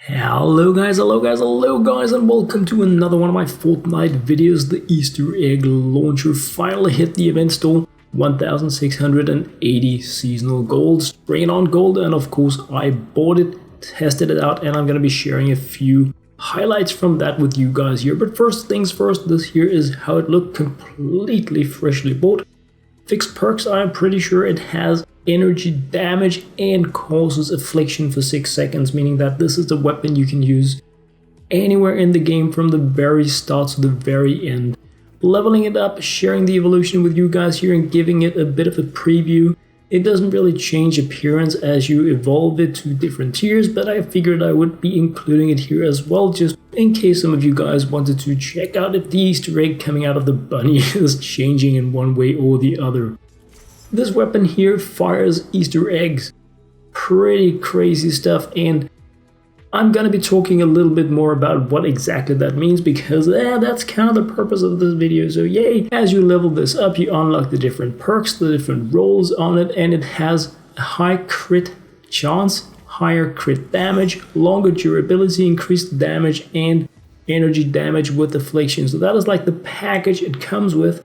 Hello guys, and welcome to another one of my Fortnite videos. The Easter egg launcher finally hit the event store. 1680 seasonal gold, straight on gold, and of course I bought it, tested it out, and I'm gonna be sharing a few highlights from that with you guys here. But first things first, this here is how it looked, completely freshly bought. Fixed perks, I'm pretty sure it has energy damage and causes affliction for 6 seconds, meaning that this is the weapon you can use anywhere in the game from the very start to the very end. Leveling it up, sharing the evolution with you guys here, and giving it a bit of a preview. It doesn't really change appearance as you evolve it to different tiers, but I figured I would be including it here as well, just in case some of you guys wanted to check out if the Easter egg coming out of the bunny is changing in one way or the other. This weapon here fires Easter eggs. Pretty crazy stuff, and I'm gonna be talking a little bit more about what exactly that means, because that's kind of the purpose of this video. So yay, as you level this up, you unlock the different perks, the different roles on it, and it has a high crit chance, higher crit damage, longer durability, increased damage, and energy damage with affliction. So that is like the package it comes with.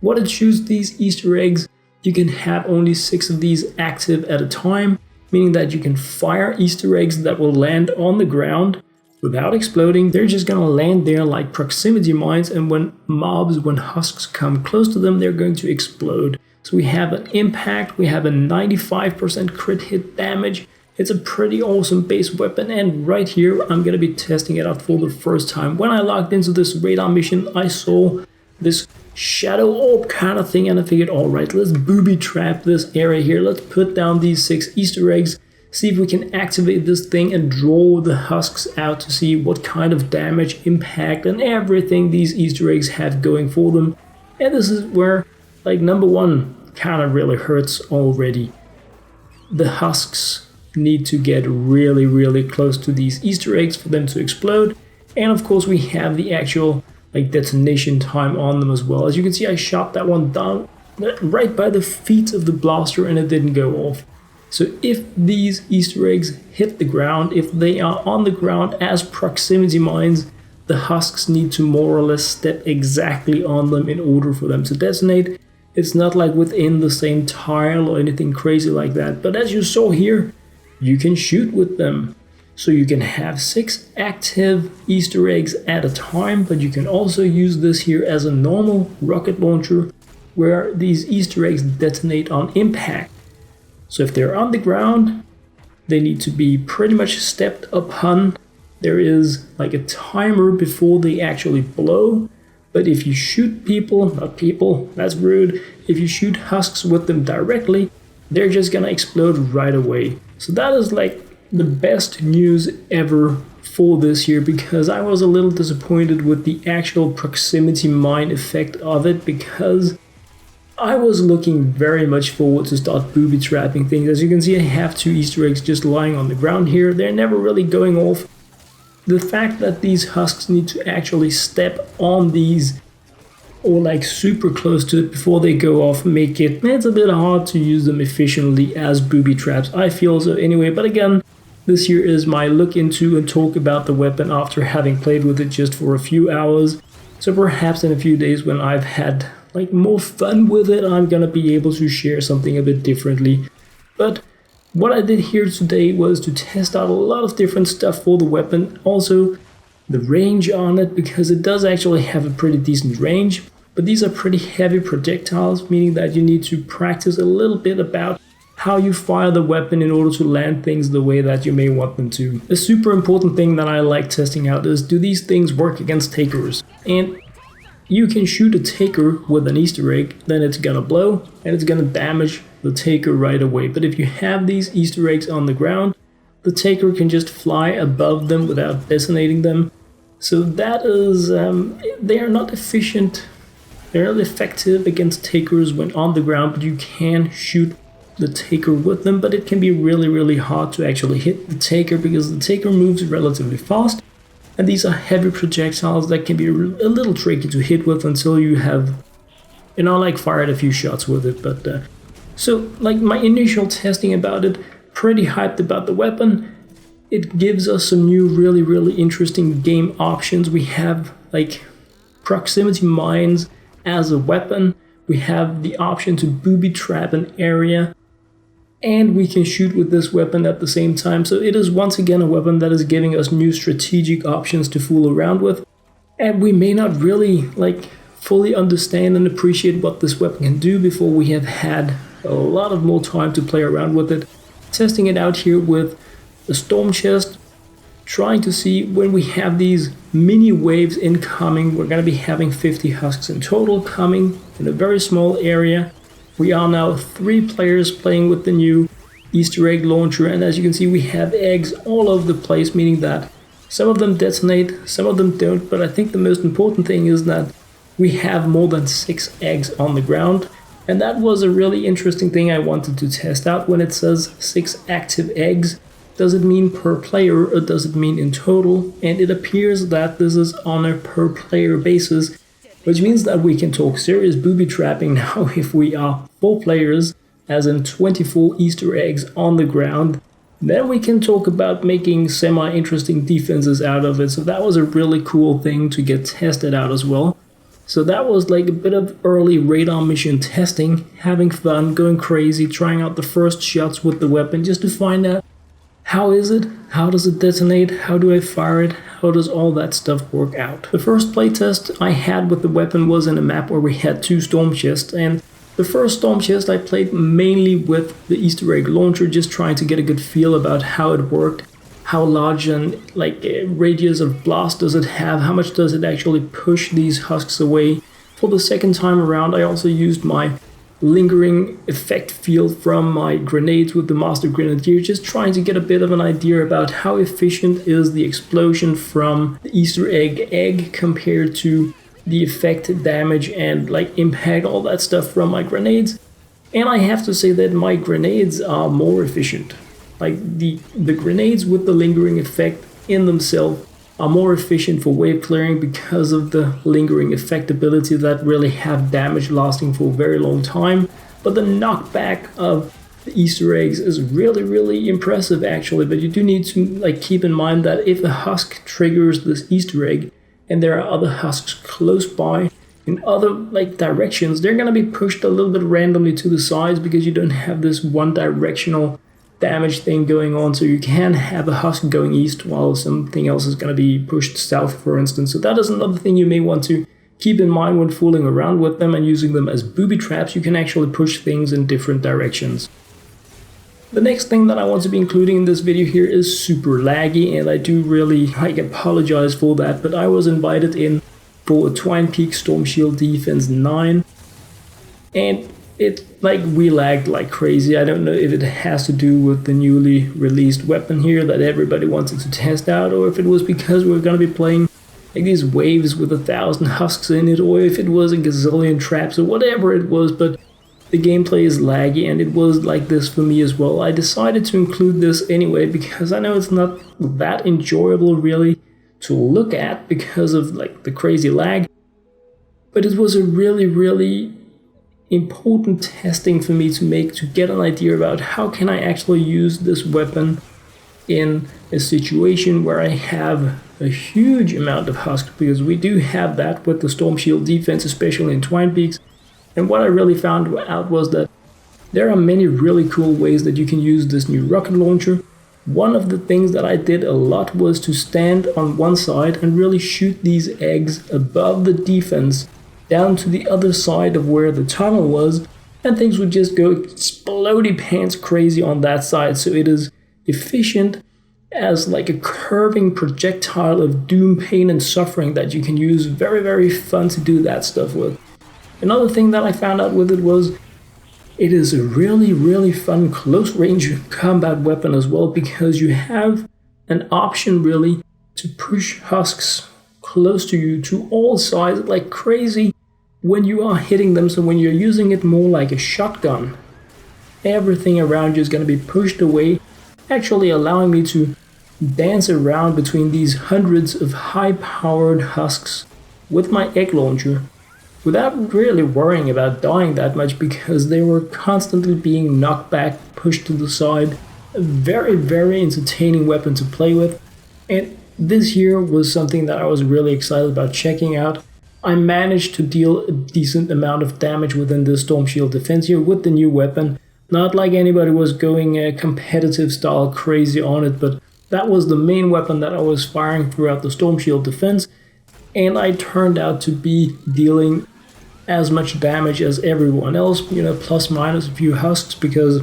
What it shoots these Easter eggs, you can have only 6 of these active at a time, meaning that you can fire Easter eggs that will land on the ground without exploding. They're just gonna land there like proximity mines, and when husks come close to them, they're going to explode. So we have an impact, we have a 95% crit hit damage. It's a pretty awesome base weapon, and right here I'm gonna be testing it out for the first time. When I logged into this radar mission, I saw this shadow orb kind of thing, and I figured, alright, let's booby trap this area here. Let's put down these 6 Easter eggs, see if we can activate this thing and draw the husks out to see what kind of damage, impact, and everything these Easter eggs have going for them. And this is where, like, number one kind of really hurts already. The husks need to get really close to these Easter eggs for them to explode. And of course we have the actual detonation time on them as well. As you can see, I shot that one down right by the feet of the blaster and it didn't go off. So if these Easter eggs hit the ground, if they are on the ground as proximity mines, the husks need to more or less step exactly on them in order for them to detonate. It's not like within the same tile or anything crazy like that, but as you saw here, you can shoot with them. So you can have 6 active Easter eggs at a time, but you can also use this here as a normal rocket launcher where these Easter eggs detonate on impact. So if they're on the ground, they need to be pretty much stepped upon. There is like a timer before they actually blow, but if you shoot that's rude. If you shoot husks with them directly, they're just gonna explode right away. So that is like the best news ever for this year, because I was a little disappointed with the actual proximity mine effect of it, because I was looking very much forward to start booby trapping things. As you can see, I have 2 Easter eggs just lying on the ground here. They're never really going off. The fact that these husks need to actually step on these or like super close to it before they go off it's a bit hard to use them efficiently as booby traps, I feel so anyway. But again, this here is my look into and talk about the weapon after having played with it just for a few hours. So perhaps in a few days when I've had like more fun with it, I'm gonna be able to share something a bit differently. But what I did here today was to test out a lot of different stuff for the weapon. Also the range on it, because it does actually have a pretty decent range. But these are pretty heavy projectiles, meaning that you need to practice a little bit about how you fire the weapon in order to land things the way that you may want them to. A super important thing that I like testing out is, do these things work against takers? And you can shoot a taker with an Easter egg, then it's gonna blow and it's gonna damage the taker right away. But if you have these Easter eggs on the ground, the taker can just fly above them without detonating them. So that is, they are not efficient. They're not effective against takers when on the ground, but you can shoot the taker with them. But it can be really hard to actually hit the taker, because the taker moves relatively fast, and these are heavy projectiles that can be a little tricky to hit with until you have, fired a few shots with it. But so like my initial testing about it, pretty hyped about the weapon. it gives us some new really interesting game options. We have like proximity mines as a weapon. We have the option to booby trap an area, and we can shoot with this weapon at the same time. So it is once again a weapon that is giving us new strategic options to fool around with. And we may not really like fully understand and appreciate what this weapon can do before we have had a lot of more time to play around with it. Testing it out here with the storm chest, trying to see when we have these mini waves incoming. We're going to be having 50 husks in total coming in a very small area. We are now 3 players playing with the new Easter egg launcher, and as you can see we have eggs all over the place, meaning that some of them detonate, some of them don't, but I think the most important thing is that we have more than 6 eggs on the ground. And that was a really interesting thing I wanted to test out. When it says 6 active eggs, does it mean per player or does it mean in total? And it appears that this is on a per player basis, which means that we can talk serious booby trapping now if we are 4 players, as in 24 Easter eggs on the ground. Then we can talk about making semi-interesting defenses out of it. So that was a really cool thing to get tested out as well. So that was like a bit of early radar mission testing, having fun, going crazy, trying out the first shots with the weapon just to find out how is it, how does it detonate, how do I fire it, how does all that stuff work out. The first playtest I had with the weapon was in a map where we had 2 storm chests, and the first storm chest I played mainly with the Easter egg launcher, just trying to get a good feel about how it worked. How large and like radius of blast does it have? How much does it actually push these husks away? For the second time around, I also used my lingering effect field from my grenades with the Master Grenadier, just trying to get a bit of an idea about how efficient is the explosion from the Easter egg compared to the effect damage and like impact, all that stuff from my grenades. And I have to say that my grenades are more efficient. Like the grenades with the lingering effect in themselves are more efficient for wave clearing because of the lingering effect ability that really have damage lasting for a very long time. But the knockback of the Easter eggs is really impressive actually. But you do need to like keep in mind that if a husk triggers this Easter egg and there are other husks close by in other like directions, they're gonna be pushed a little bit randomly to the sides because you don't have this one directional damage thing going on. So you can have a husk going east while something else is going to be pushed south, for instance. So that is another thing you may want to keep in mind when fooling around with them and using them as booby traps. You can actually push things in different directions. The next thing that I want to be including in this video here is super laggy, and I do really apologize for that, but I was invited in for a Twine Peaks Storm Shield Defense 9, and we lagged like crazy. I don't know if it has to do with the newly released weapon here that everybody wanted to test out, or if it was because we were going to be playing like these waves with 1,000 husks in it, or if it was a gazillion traps or whatever it was, but the gameplay is laggy and it was like this for me as well. I decided to include this anyway because I know it's not that enjoyable really to look at because of like the crazy lag, but it was a really important testing for me to make, to get an idea about how can I actually use this weapon in a situation where I have a huge amount of husks, because we do have that with the Storm Shield defense, especially in Twine Peaks. And what I really found out was that there are many really cool ways that you can use this new rocket launcher. One of the things that I did a lot was to stand on one side and really shoot these eggs above the defense down to the other side of where the tunnel was, and things would just go explodey pants crazy on that side. So it is efficient as like a curving projectile of doom, pain and suffering that you can use. Very fun to do that stuff with. Another thing that I found out with it was it is a really fun close range combat weapon as well, because you have an option really to push husks close to you to all sides like crazy when you are hitting them. So when you're using it more like a shotgun, everything around you is going to be pushed away, actually allowing me to dance around between these hundreds of high-powered husks with my egg launcher without really worrying about dying that much, because they were constantly being knocked back, pushed to the side, a very entertaining weapon to play with. And this here was something that I was really excited about checking out. I managed to deal a decent amount of damage within the Storm Shield defense here with the new weapon. Not like anybody was going competitive style crazy on it, but that was the main weapon that I was firing throughout the Storm Shield defense. And I turned out to be dealing as much damage as everyone else, plus minus a few husks, because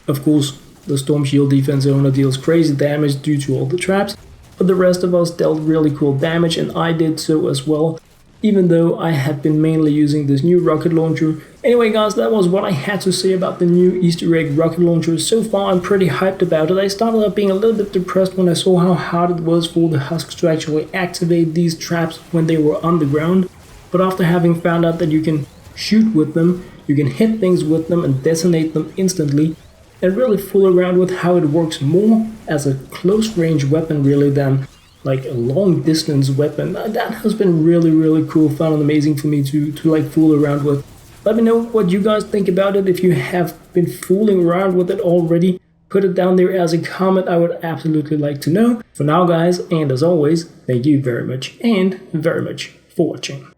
of course the Storm Shield defense owner deals crazy damage due to all the traps, but the rest of us dealt really cool damage, and I did so as well, even though I had been mainly using this new rocket launcher. Anyway guys, that was what I had to say about the new Easter egg rocket launcher. So far I'm pretty hyped about it. I started out being a little bit depressed when I saw how hard it was for the husks to actually activate these traps when they were on the ground, but after having found out that you can shoot with them, you can hit things with them and detonate them instantly, and really fool around with how it works more as a close range weapon really than like a long distance weapon. That has been really cool, fun and amazing for me to like fool around with. Let me know what you guys think about it. If you have been fooling around with it already, put it down there as a comment. I would absolutely like to know. For now guys, and as always, thank you very much for watching.